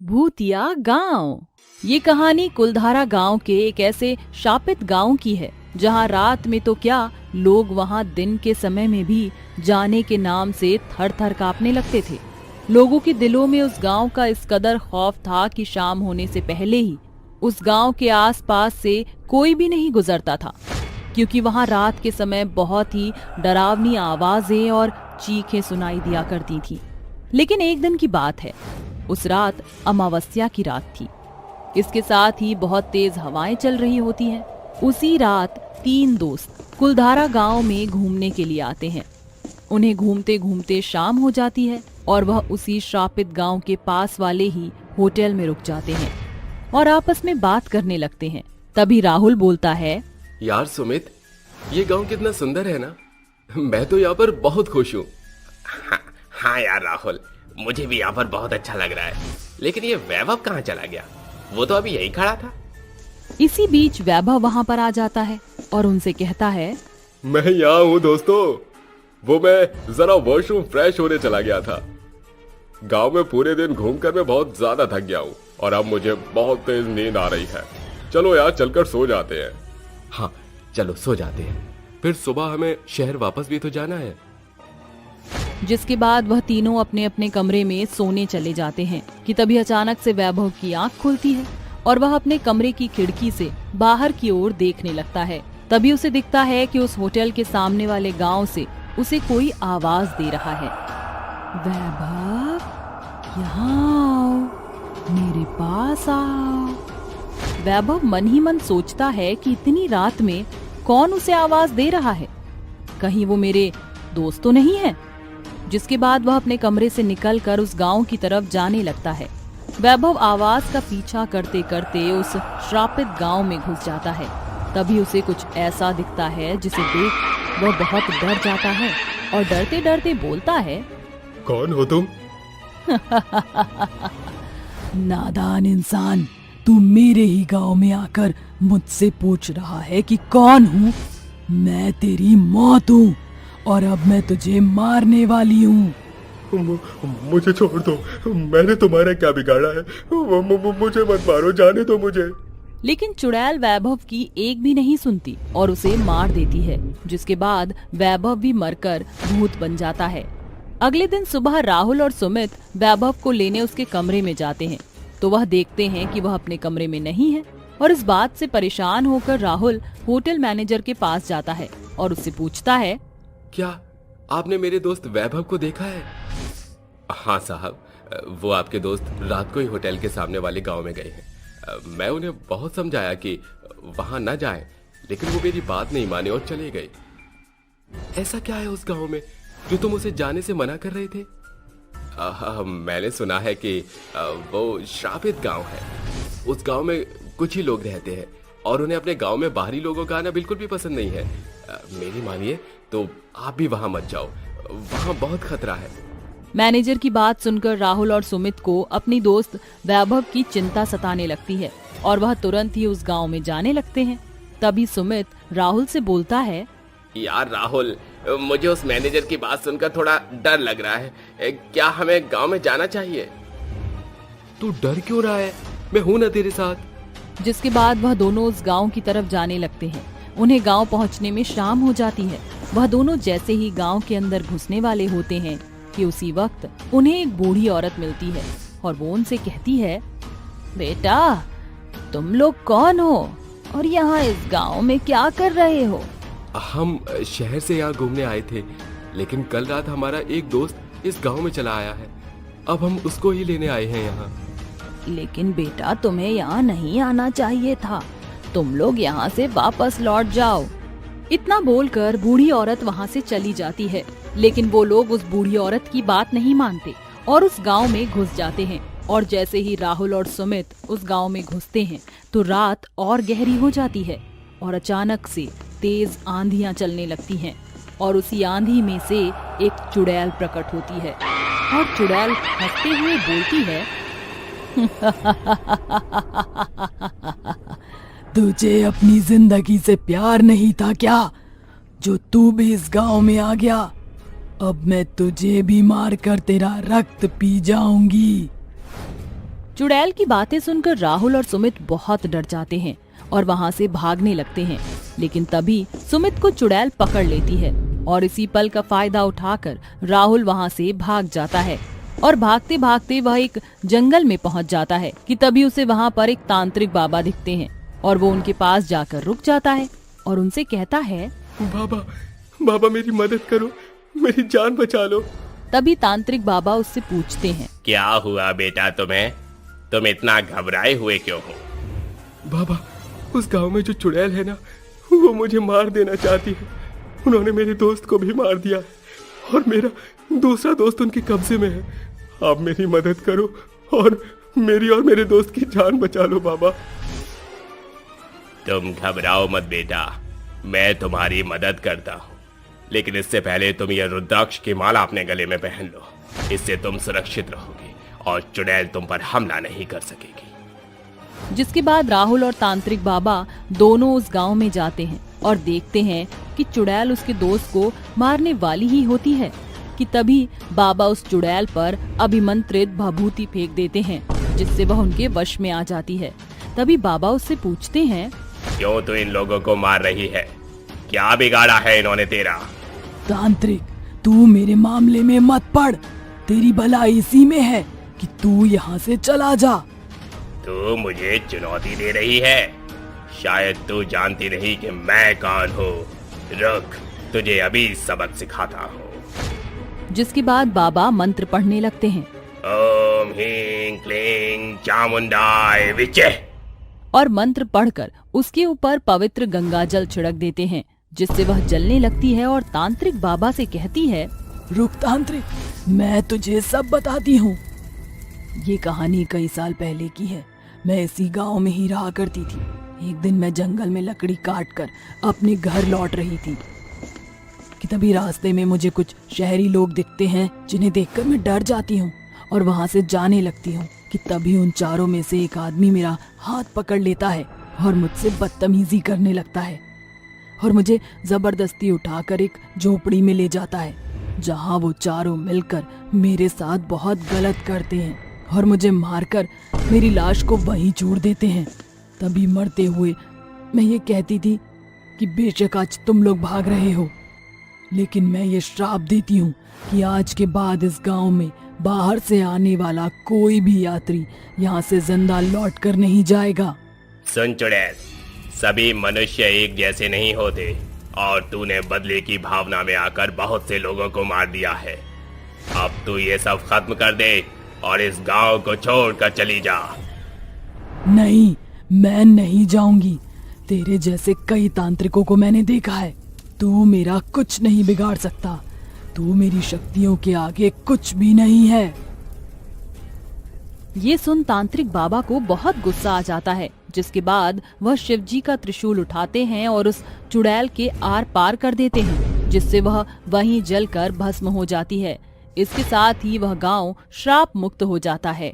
भूतिया गांव। ये कहानी कुलधारा गांव के एक ऐसे शापित गांव की है जहां रात में तो क्या, लोग वहां दिन के समय में भी जाने के नाम से थर थर कांपने लगते थे। लोगों के दिलों में उस गांव का इस कदर खौफ था कि शाम होने से पहले ही उस गांव के आसपास से कोई भी नहीं गुजरता था, क्योंकि वहां रात के समय बहुत ही डरावनी आवाजें और चीखें सुनाई दिया करती थी। लेकिन एक दिन की बात है, उस रात अमावस्या की रात थी। इसके साथ ही बहुत तेज हवाएं चल रही होती हैं। उसी रात 3 दोस्त कुलधारा गांव में घूमने के लिए आते हैं। उन्हें घूमते घूमते शाम हो जाती है और वह उसी श्रापित गांव के पास वाले ही होटल में रुक जाते हैं और आपस में बात करने लगते हैं। तभी राहुल बोलता है, यार सुमित, ये गांव कितना सुंदर है ना। मैं तो यहाँ पर बहुत खुश हूँ। हाँ यार राहुल, मुझे भी यहाँ पर बहुत अच्छा लग रहा है। लेकिन ये वैभव कहाँ चला गया? वो तो अभी यही खड़ा था। इसी बीच वैभव वहां पर आ जाता है और उनसे कहता है, मैं यहाँ हूँ दोस्तों। वो मैं जरा वॉशरूम फ्रेश होने चला गया था। गांव में पूरे दिन घूमकर मैं बहुत ज्यादा थक गया हूँ और अब मुझे बहुत तेज नींद आ रही है। चलो यार, चलकर सो जाते हैं। हाँ चलो सो जाते हैं। फिर सुबह हमें शहर वापस भी तो जाना है। जिसके बाद वह तीनों अपने अपने कमरे में सोने चले जाते हैं कि तभी अचानक से वैभव की आंख खुलती है और वह अपने कमरे की खिड़की से बाहर की ओर देखने लगता है। तभी उसे दिखता है कि उस होटल के सामने वाले गांव से उसे कोई आवाज दे रहा है, वैभव, यहाँ आओ, मेरे पास आओ। वैभव मन ही मन सोचता है कि इतनी रात में कौन उसे आवाज दे रहा है, कहीं वो मेरे दोस्त तो नहीं है। जिसके बाद वह अपने कमरे से निकलकर उस गांव की तरफ जाने लगता है। वैभव आवाज का पीछा करते करते उस श्रापित गांव में घुस जाता है। तभी उसे कुछ ऐसा दिखता है जिसे देख वह बहुत डर जाता है और डरते डरते बोलता है, कौन हो तुम? नादान इंसान, तू मेरे ही गांव में आकर मुझसे पूछ रहा है कि कौन हूँ? मैं तेरी मौत हूँ और अब मैं तुझे मारने वाली हूँ। मुझे छोड़ दो, मैंने तुम्हारा क्या बिगाड़ा है? मुझे मत मारो, जाने दो मुझे। लेकिन चुड़ैल वैभव की एक भी नहीं सुनती और उसे मार देती है, जिसके बाद वैभव भी मरकर भूत बन जाता है। अगले दिन सुबह राहुल और सुमित वैभव को लेने उसके कमरे में जाते हैं तो वह देखते हैं कि वह अपने कमरे में नहीं है और इस बात से परेशान होकर राहुल होटल मैनेजर के पास जाता है और उससे पूछता है, क्या आपने मेरे दोस्त वैभव को देखा है? हाँ साहब, वो आपके दोस्त रात को ही होटल के सामने वाले गांव में गए हैं। मैं उन्हें बहुत समझाया कि वहां न जाएं, लेकिन वो मेरी बात नहीं माने और चले गए। ऐसा क्या है उस गांव में जो तुम उसे जाने से मना कर रहे थे? मैंने सुना है कि वो श्रापित गांव है। उस गांव में कुछ ही लोग रहते हैं और उन्हें अपने गांव में बाहरी लोगों का आना बिल्कुल भी पसंद नहीं है। मेरी मानिए तो आप भी वहां मत जाओ, वहां बहुत खतरा है। मैनेजर की बात सुनकर राहुल और सुमित को अपनी दोस्त वैभव की चिंता सताने लगती है और वह तुरंत ही उस गांव में जाने लगते हैं। तभी सुमित राहुल से बोलता है, यार राहुल, मुझे उस मैनेजर की बात सुनकर थोड़ा डर लग रहा है। क्या हमें गांव में जाना चाहिए? तू डर क्यों रहा है? मैं हूं ना तेरे साथ। जिसके बाद वह दोनों उस गांव की तरफ जाने लगते हैं। उन्हें गांव पहुंचने में शाम हो जाती है। वह दोनों जैसे ही गांव के अंदर घुसने वाले होते हैं कि उसी वक्त उन्हें एक बूढ़ी औरत मिलती है और वो उनसे कहती है, बेटा, तुम लोग कौन हो और यहाँ इस गांव में क्या कर रहे हो? हम शहर से यहाँ घूमने आए थे, लेकिन कल रात हमारा एक दोस्त इस गांव में चला आया है। अब हम उसको ही लेने आए हैं यहाँ। लेकिन बेटा, तुम्हें यहाँ नहीं आना चाहिए था। तुम लोग यहाँ से वापस लौट जाओ। इतना बोलकर बूढ़ी औरत वहाँ से चली जाती है, लेकिन वो लोग उस बूढ़ी औरत की बात नहीं मानते और उस गांव में घुस जाते हैं। और जैसे ही राहुल और सुमित उस गांव में घुसते हैं तो रात और गहरी हो जाती है और अचानक से तेज आंधियां चलने लगती हैं और उसी आंधी में से एक चुड़ैल प्रकट होती है और चुड़ैल हंसते हुए बोलती है, तुझे अपनी जिंदगी से प्यार नहीं था क्या, जो तू भी इस गांव में आ गया? अब मैं तुझे भी मार कर तेरा रक्त पी जाऊंगी। चुड़ैल की बातें सुनकर राहुल और सुमित बहुत डर जाते हैं और वहाँ से भागने लगते हैं। लेकिन तभी सुमित को चुड़ैल पकड़ लेती है और इसी पल का फायदा उठाकर राहुल वहाँ से भाग जाता है। और भागते भागते वह एक जंगल में पहुँच जाता है कि तभी उसे वहाँ पर एक तांत्रिक बाबा दिखते हैं और वो उनके पास जाकर रुक जाता है और उनसे कहता है, बाबा बाबा मेरी मदद करो, मेरी जान बचा लो। तभी तांत्रिक बाबा उससे पूछते हैं, क्या हुआ बेटा तुम्हें? तुम इतना घबराए हुए क्यों हो? बाबा उस गांव में जो चुड़ैल है ना, वो मुझे मार देना चाहती है। उन्होंने मेरे दोस्त को भी मार दिया और मेरा दूसरा दोस्त उनके कब्जे में है। आप मेरी मदद करो और मेरी और मेरे दोस्त की जान बचा लो बाबा। तुम घबराओ मत बेटा, मैं तुम्हारी मदद करता हूँ, लेकिन इससे पहले तुम ये रुद्राक्ष की माला अपने गले में पहन लो। इससे तुम सुरक्षित रहोगे और चुड़ैल तुम पर हमला नहीं कर सकेगी। जिसके बाद राहुल और तांत्रिक बाबा दोनों उस गांव में जाते हैं और देखते हैं कि चुड़ैल उसके दोस्त को मारने वाली ही होती है कि तभी बाबा उस चुड़ैल पर अभिमंत्रित भभूति फेंक देते हैं, जिससे वह उनके वश में आ जाती है। तभी बाबा उससे पूछते हैं, क्यों तू इन लोगों को मार रही है? क्या बिगाड़ा है इन्होंने तेरा? तांत्रिक, तू मेरे मामले में मत पड़। तेरी भलाई इसी में है कि तू यहाँ से चला जा। तू मुझे चुनौती दे रही है? शायद तू जानती नहीं कि मैं कौन हूँ। रुक, तुझे अभी सबक सिखाता हूँ। जिसके बाद बाबा मंत्र पढ़ने लगते हैं। ओम ह्रीं क्लीं चामुंडाय विचे। और मंत्र पढ़कर उसके ऊपर पवित्र गंगा जल छिड़क देते हैं, जिससे वह जलने लगती है और तांत्रिक बाबा से कहती है, रुक तांत्रिक, मैं तुझे सब बताती हूँ। ये कहानी कई साल पहले की है। मैं इसी गांव में ही रहा करती थी। एक दिन मैं जंगल में लकड़ी काट कर अपने घर लौट रही थी कि तभी रास्ते में मुझे कुछ शहरी लोग दिखते हैं, जिन्हें देखकर मैं डर जाती हूँ और वहाँ से जाने लगती हूँ कि तभी उन चारों में से एक आदमी मेरा हाथ पकड़ लेता है और मुझसे बदतमीजी करने लगता है और मुझे जबरदस्ती उठाकर एक झोपड़ी में ले जाता है, जहाँ वो चारों मिलकर मेरे साथ बहुत गलत करते हैं और मुझे मारकर मेरी लाश को वहीं छोड़ देते हैं। तभी मरते हुए मैं ये कहती थी कि बेशक आज तुम लोग भाग रहे हो, लेकिन मैं ये श्राप देती हूँ कि आज के बाद इस गांव में बाहर से आने वाला कोई भी यात्री यहाँ से जिंदा लौट कर नहीं जाएगा। सुन चुड़ैल, सभी मनुष्य एक जैसे नहीं होते और तूने बदले की भावना में आकर बहुत से लोगों को मार दिया है। अब तू ये सब खत्म कर दे और इस गांव को छोड़कर चली जा। नहीं, मैं नहीं जाऊंगी। तेरे जैसे कई तांत्रिकों को मैंने देखा है। तू मेरा कुछ नहीं बिगाड़ सकता। तू मेरी शक्तियों के आगे कुछ भी नहीं है। ये सुन तांत्रिक बाबा को बहुत गुस्सा आ जाता है, जिसके बाद वह शिवजी का त्रिशूल उठाते हैं और उस चुड़ैल के आर पार कर देते हैं, जिससे वह वहीं जलकर भस्म हो जाती है। इसके साथ ही वह गांव श्राप मुक्त हो जाता है।